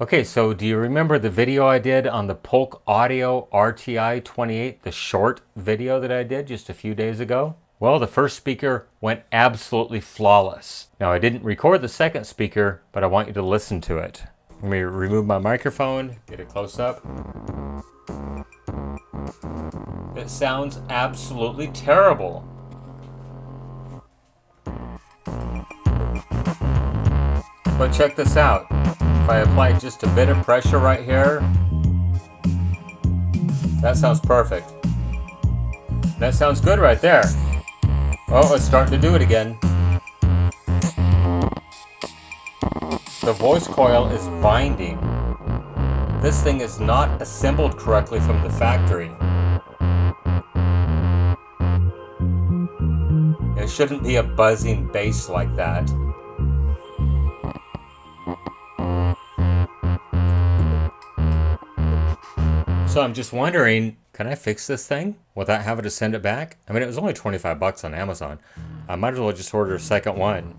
Okay, so do you remember the video I did on the Polk Audio RTI-28, the short video that I did just a few days ago? Well, the first speaker went absolutely flawless. Now, I didn't record the second speaker, but I want you to listen to it. Let me remove my microphone, get it close up. It sounds absolutely terrible. But check this out. If I apply just a bit of pressure right here, that sounds perfect. That sounds good right there. Oh, it's starting to do it again. The voice coil is binding. This thing is not assembled correctly from the factory. It shouldn't be a buzzing bass like that. So I'm just wondering, can I fix this thing without having to send it back? I mean, it was only 25 bucks on Amazon. I might as well just order a second one.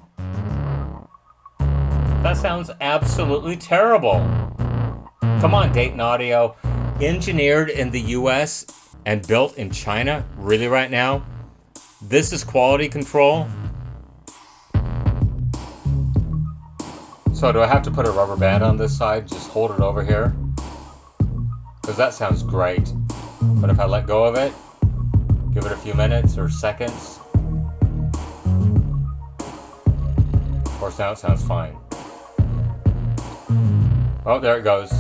That sounds absolutely terrible. Come on, Dayton Audio. Engineered in the US and built in China, really right now? This is quality control? So do I have to put a rubber band on this side? Just hold it over here? Because that sounds great. But if I let go of it, give it a few minutes or seconds, of course now it sounds fine. Oh, there it goes.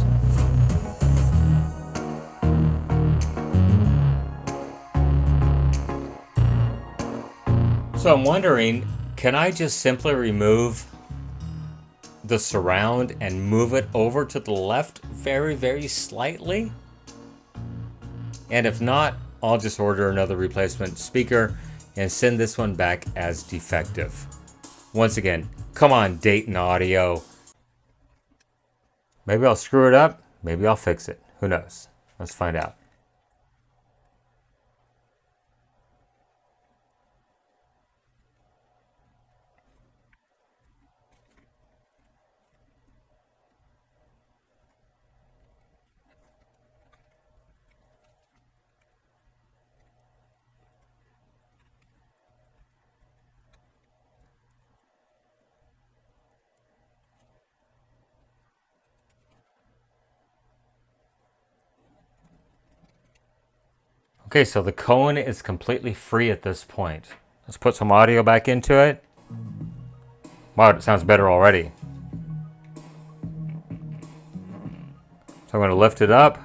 So I'm wondering, can I just simply remove the surround and move it over to the left very, very slightly? And if not, I'll just order another replacement speaker and send this one back as defective. Once again, come on, Dayton Audio. Maybe I'll screw it up, maybe I'll fix it. Who knows? Let's find out. Okay, so the cone is completely free at this point. Let's put some audio back into it. Wow, it sounds better already. So I'm going to lift it up.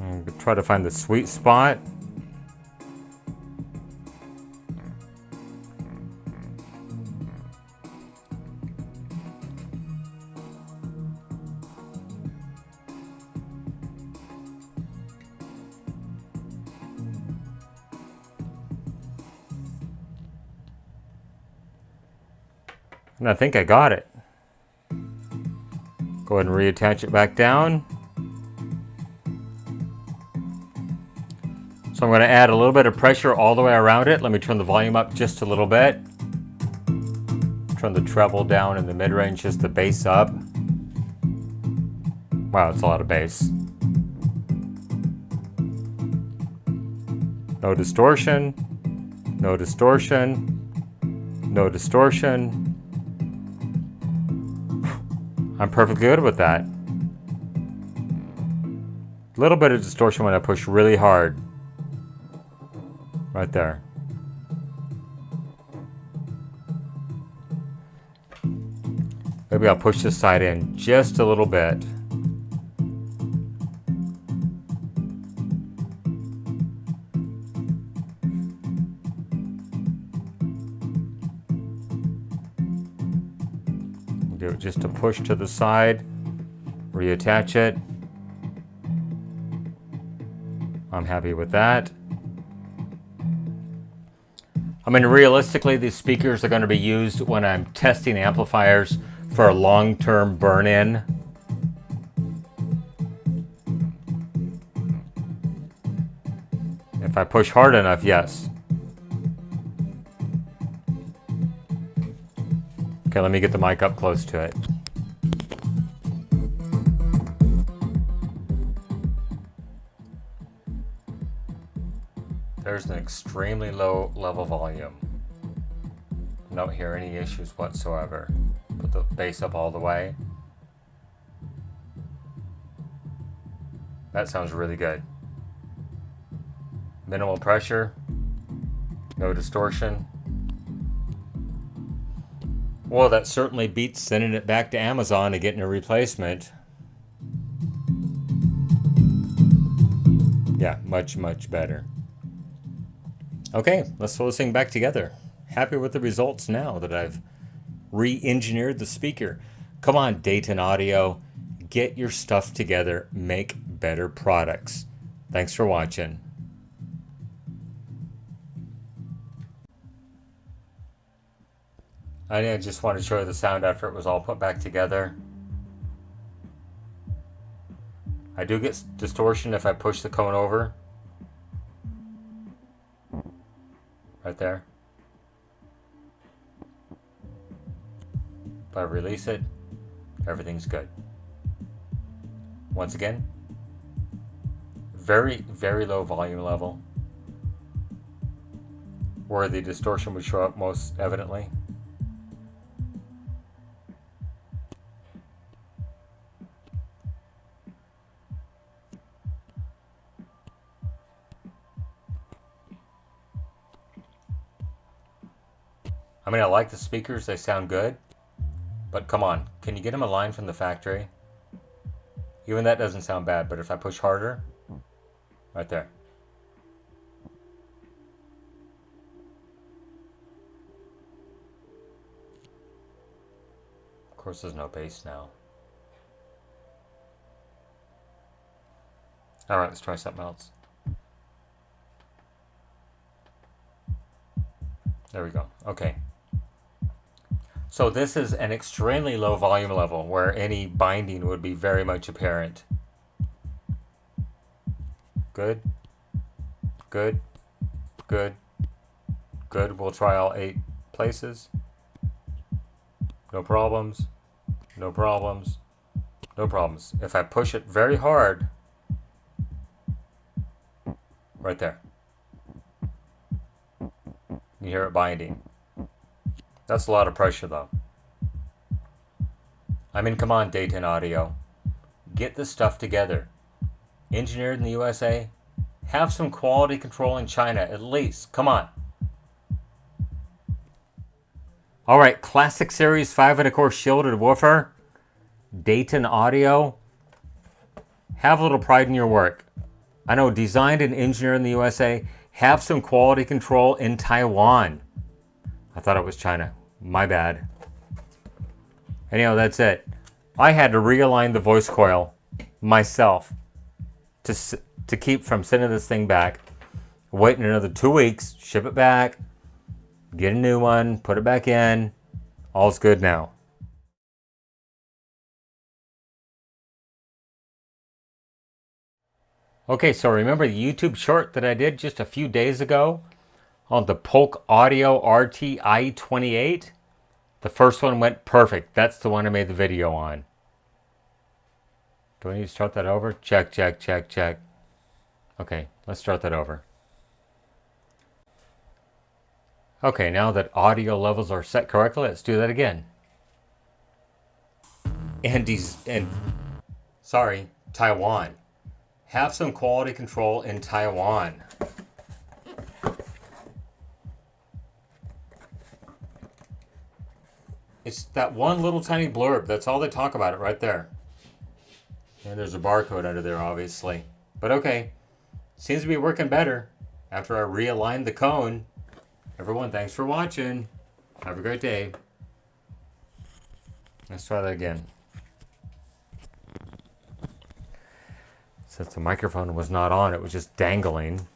And try to find the sweet spot. And I think I got it. Go ahead and reattach it back down. So I'm going to add a little bit of pressure all the way around it. Let me turn the volume up just a little bit. Turn the treble down and the mid-range, just the bass up. Wow, it's a lot of bass. No distortion, no distortion, no distortion. I'm perfectly good with that. A little bit of distortion when I push really hard. Right there. Maybe I'll push this side in just a little bit. Do it just a push to the side, reattach it. I'm happy with that. I mean, realistically, these speakers are going to be used when I'm testing amplifiers for a long-term burn-in. If I push hard enough, yes. Okay, let me get the mic up close to it. There's an extremely low level volume. I don't hear any issues whatsoever. Put the bass up all the way. That sounds really good. Minimal pressure. No distortion. Well, that certainly beats sending it back to Amazon and getting a replacement. Yeah, much, much better. Okay, let's throw this thing back together. Happy with the results now that I've re-engineered the speaker. Come on, Dayton Audio. Get your stuff together. Make better products. Thanks for watching. I just want to show you the sound after it was all put back together. I do get distortion if I push the cone over. Right there. If I release it, everything's good. Once again, very, very low volume level, where the distortion would show up most evidently. I mean, I like the speakers, they sound good, but come on, can you get them aligned from the factory? Even that doesn't sound bad, but if I push harder, right there. Of course, there's no bass now. All right, let's try something else. There we go. Okay. So this is an extremely low volume level where any binding would be very much apparent. Good. Good. Good. Good. We'll try all 8 places. No problems. No problems. No problems. If I push it very hard, right there, you hear it binding. That's a lot of pressure though. I mean, come on, Dayton Audio. Get this stuff together. Engineered in the USA. Have some quality control in China, at least. Come on. Alright, Classic Series 5 1/4 shielded woofer. Dayton Audio. Have a little pride in your work. I know, designed and engineered in the USA. Have some quality control in Taiwan. I thought it was China. My bad. Anyhow, that's it. I had to realign the voice coil myself to keep from sending this thing back. Waiting another 2 weeks, ship it back, get a new one, put it back in. All's good now. Okay, so remember the YouTube short that I did just a few days ago on the Polk Audio RTI-28? The first one went perfect. That's the one I made the video on. Do I need to start that over? Check, check, check, check. Okay, let's start that over. Okay, now that audio levels are set correctly, let's do that again. Sorry, Taiwan. Have some quality control in Taiwan. It's that one little tiny blurb. That's all they talk about it right there. And there's a barcode under there, obviously. But okay. Seems to be working better after I realigned the cone. Everyone, thanks for watching. Have a great day. Let's try that again. Since the microphone was not on, it was just dangling.